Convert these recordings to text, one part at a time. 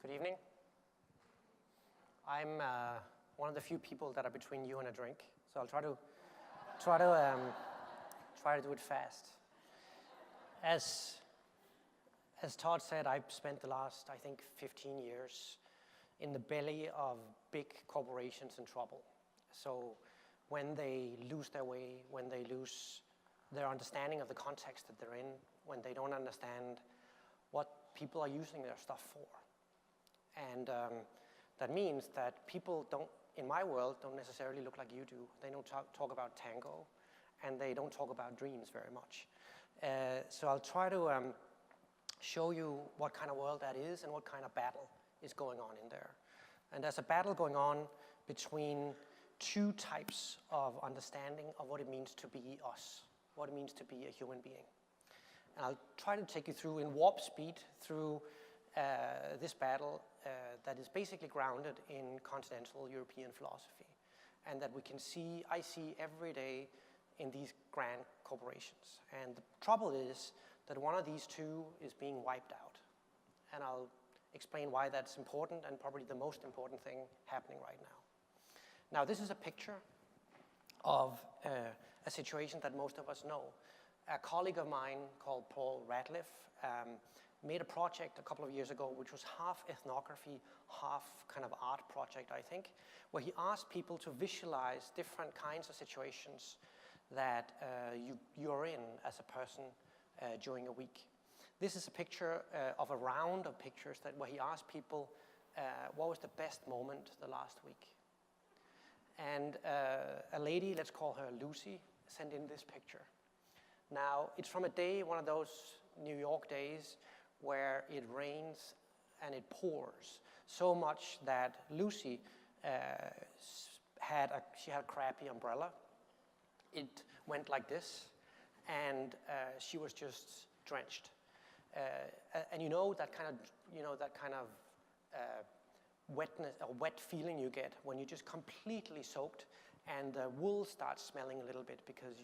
Good evening. I'm one of the few people that are between you and a drink, so I'll try to do it fast. As Todd said, I've spent the last, I think, 15 years in the belly of big corporations in trouble. So when they lose their way, when they lose their understanding of the context that they're in, when they don't understand what people are using their stuff for. And that means that people don't, in my world, don't necessarily look like you do. They don't talk about tango, and they don't talk about dreams very much. So I'll try to show you what kind of world that is and what kind of battle is going on in there. And there's a battle going on between two types of understanding of what it means to be us, what it means to be a human being. And I'll try to take you through in warp speed through this battle that is basically grounded in continental European philosophy, and that I see every day in these grand corporations. And the trouble is that one of these two is being wiped out. And I'll explain why that's important and probably the most important thing happening right now. Now, this is a picture of a situation that most of us know. A colleague of mine called Paul Radcliffe made a project a couple of years ago which was half ethnography, half kind of art project, I think, where he asked people to visualize different kinds of situations that you're in as a person during a week. This is a picture of a round of pictures where he asked people what was the best moment the last week. And a lady, let's call her Lucy, sent in this picture. Now, it's from a day, one of those New York days, where it rains and it pours so much that Lucy had a crappy umbrella. It went like this, and she was just drenched. And you know that kind of wetness or wet feeling you get when you're just completely soaked, and the wool starts smelling a little bit because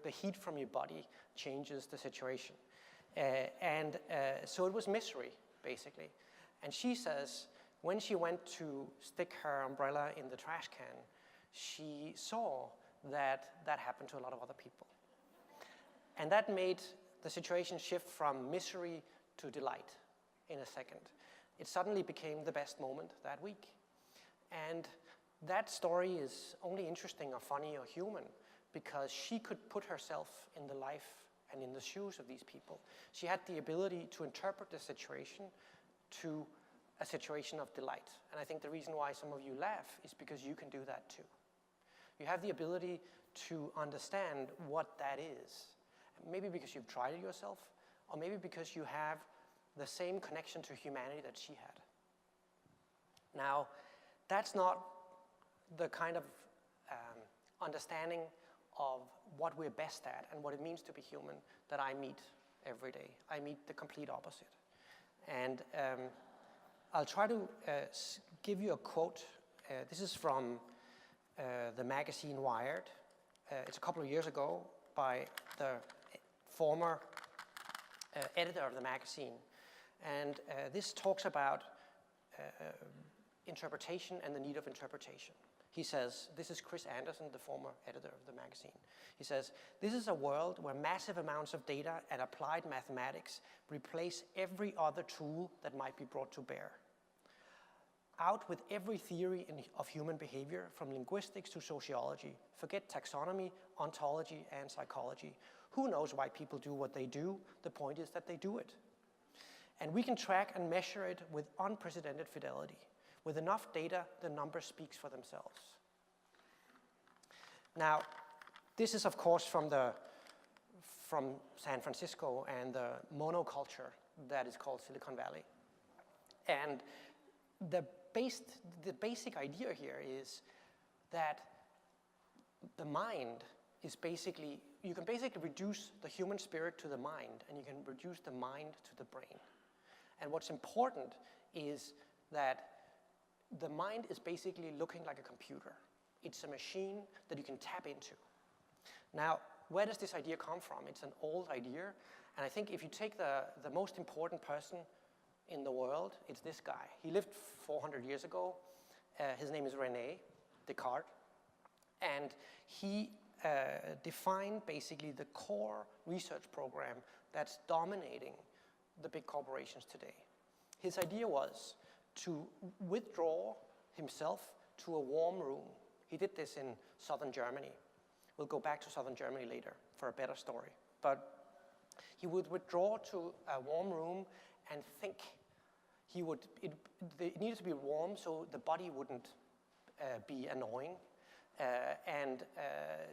the heat from your body changes the situation. So it was misery, basically. And she says when she went to stick her umbrella in the trash can, she saw that happened to a lot of other people. And that made the situation shift from misery to delight in a second. It suddenly became the best moment that week. And that story is only interesting or funny or human because she could put herself in the life and in the shoes of these people. She had the ability to interpret the situation to a situation of delight. And I think the reason why some of you laugh is because you can do that too. You have the ability to understand what that is. Maybe because you've tried it yourself, or maybe because you have the same connection to humanity that she had. Now, that's not the kind of understanding of what we're best at and what it means to be human that I meet every day. I meet the complete opposite. And I'll try to give you a quote. This is from the magazine Wired. It's a couple of years ago by the former editor of the magazine. And this talks about interpretation and the need of interpretation. He says, this is Chris Anderson, the former editor of the magazine. He says, this is a world where massive amounts of data and applied mathematics replace every other tool that might be brought to bear. Out with every theory of human behavior, from linguistics to sociology. Forget taxonomy, ontology, and psychology. Who knows why people do what they do? The point is that they do it. And we can track and measure it with unprecedented fidelity. With enough data, the numbers speak for themselves. Now, this is, of course, from San Francisco and the monoculture that is called Silicon Valley. And the basic idea here is that the mind is basically, you can basically reduce the human spirit to the mind, and you can reduce the mind to the brain. And what's important is that the mind is basically looking like a computer. It's a machine that you can tap into. Now, where does this idea come from? It's an old idea, and I think if you take the most important person in the world, it's this guy. He lived 400 years ago. His name is René Descartes. And he defined basically the core research program that's dominating the big corporations today. His idea was to withdraw himself to a warm room. He did this in southern Germany. We'll go back to southern Germany later for a better story. But he would withdraw to a warm room and think. It needed to be warm so the body wouldn't be annoying.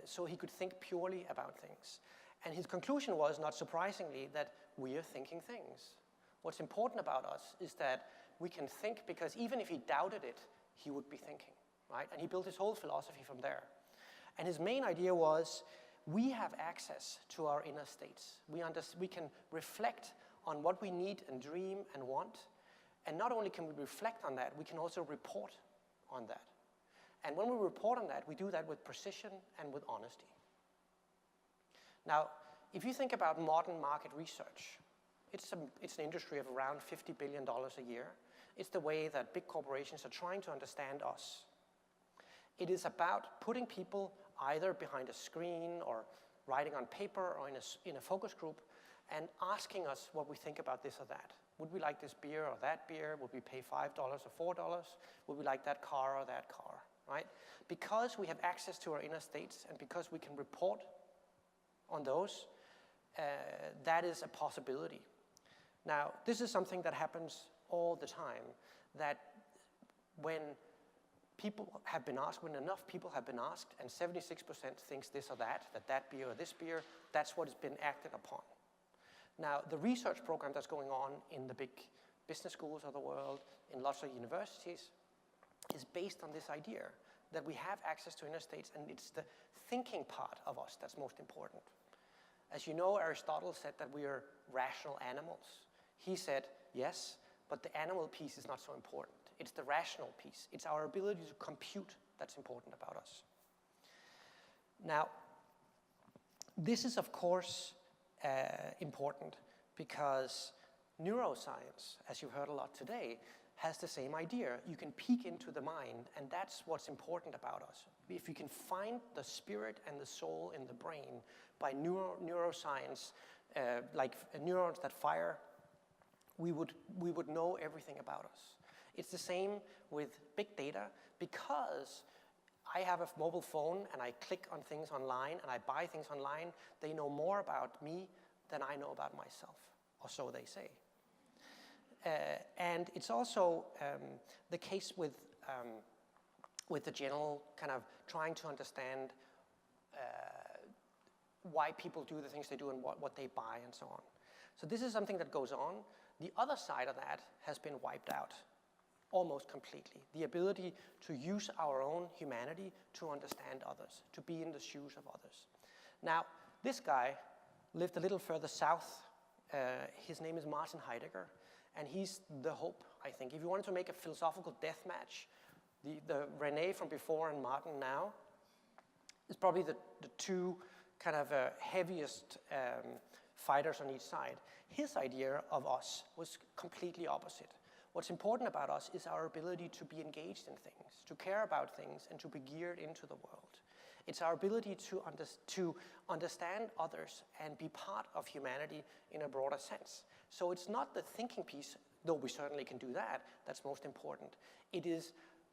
So he could think purely about things. And his conclusion was, not surprisingly, that we are thinking things. What's important about us is that we can think because even if he doubted it, he would be thinking, right? And he built his whole philosophy from there. And his main idea was, we have access to our inner states. We can reflect on what we need and dream and want. And not only can we reflect on that, we can also report on that. And when we report on that, we do that with precision and with honesty. Now, if you think about modern market research, it's an industry of around $50 billion a year. It's the way that big corporations are trying to understand us. It is about putting people either behind a screen or writing on paper or in a focus group and asking us what we think about this or that. Would we like this beer or that beer? Would we pay $5 or $4? Would we like that car or that car? Right? Because we have access to our inner states and because we can report on those, that is a possibility. Now, this is something that happens all the time, that when people have been asked, when enough people have been asked, and 76% thinks this or that beer or this beer, that's what has been acted upon. Now, the research program that's going on in the big business schools of the world, in lots of universities, is based on this idea that we have access to inner states, and it's the thinking part of us that's most important. As you know, Aristotle said that we are rational animals. He said, yes, but the animal piece is not so important. It's the rational piece. It's our ability to compute that's important about us. Now, this is, of course, important because neuroscience, as you heard a lot today, has the same idea. You can peek into the mind, and that's what's important about us. If you can find the spirit and the soul in the brain by neuroscience, like neurons that fire, we would know everything about us. It's the same with big data. Because I have a mobile phone and I click on things online and I buy things online, they know more about me than I know about myself, or so they say. And it's also the case with the general kind of trying to understand why people do the things they do and what they buy and so on. So this is something that goes on. The other side of that has been wiped out almost completely. The ability to use our own humanity to understand others, to be in the shoes of others. Now, this guy lived a little further south. His name is Martin Heidegger, and he's the hope, I think. If you wanted to make a philosophical death match, the René from before and Martin now is probably the two kind of heaviest fighters on each side. His idea of us was completely opposite. What's important about us is our ability to be engaged in things, to care about things, and to be geared into the world. It's our ability to understand others and be part of humanity in a broader sense. So it's not the thinking piece, though we certainly can do that, that's most important. It is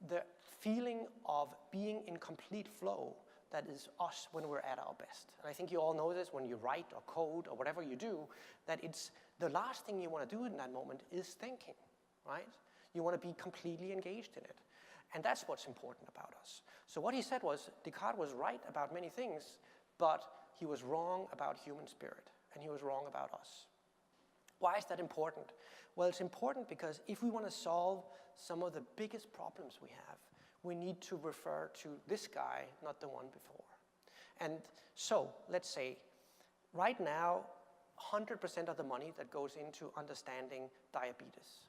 the feeling of being in complete flow that is us when we're at our best. And I think you all know this when you write or code or whatever you do, that it's the last thing you want to do in that moment is thinking, right? You want to be completely engaged in it. And that's what's important about us. So what he said was, Descartes was right about many things, but he was wrong about human spirit, and he was wrong about us. Why is that important? Well, it's important because if we want to solve some of the biggest problems we have, we need to refer to this guy, not the one before. And so, let's say, right now, 100% of the money that goes into understanding diabetes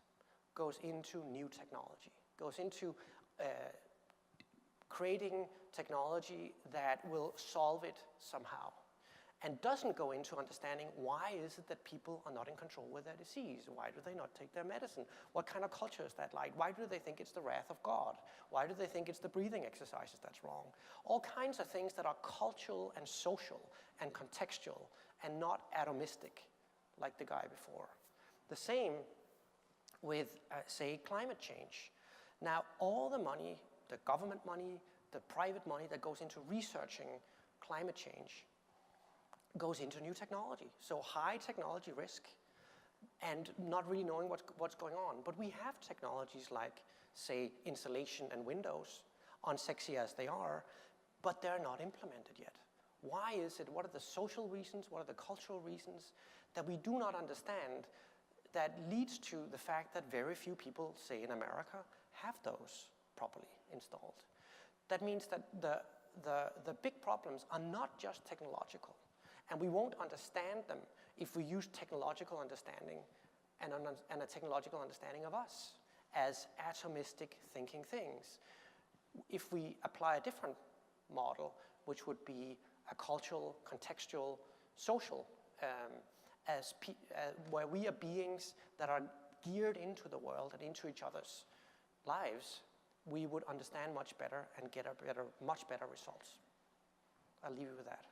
goes into new technology, goes into creating technology that will solve it somehow. and doesn't go into understanding why is it that people are not in control with their disease? Why do they not take their medicine? What kind of culture is that like? Why do they think it's the wrath of God? Why do they think it's the breathing exercises that's wrong? All kinds of things that are cultural and social and contextual and not atomistic like the guy before. The same with, say, climate change. Now, all the money, the government money, the private money that goes into researching climate change goes into new technology. So high technology risk and not really knowing what's going on. But we have technologies like, say, insulation and windows, unsexy as they are, but they're not implemented yet. Why is it? What are the social reasons? What are the cultural reasons that we do not understand that leads to the fact that very few people, say in America, have those properly installed? That means that the big problems are not just technological. And we won't understand them if we use technological understanding and a technological understanding of us as atomistic thinking things. If we apply a different model, which would be a cultural, contextual, social, where we are beings that are geared into the world and into each other's lives, we would understand much better and get much better results. I'll leave you with that.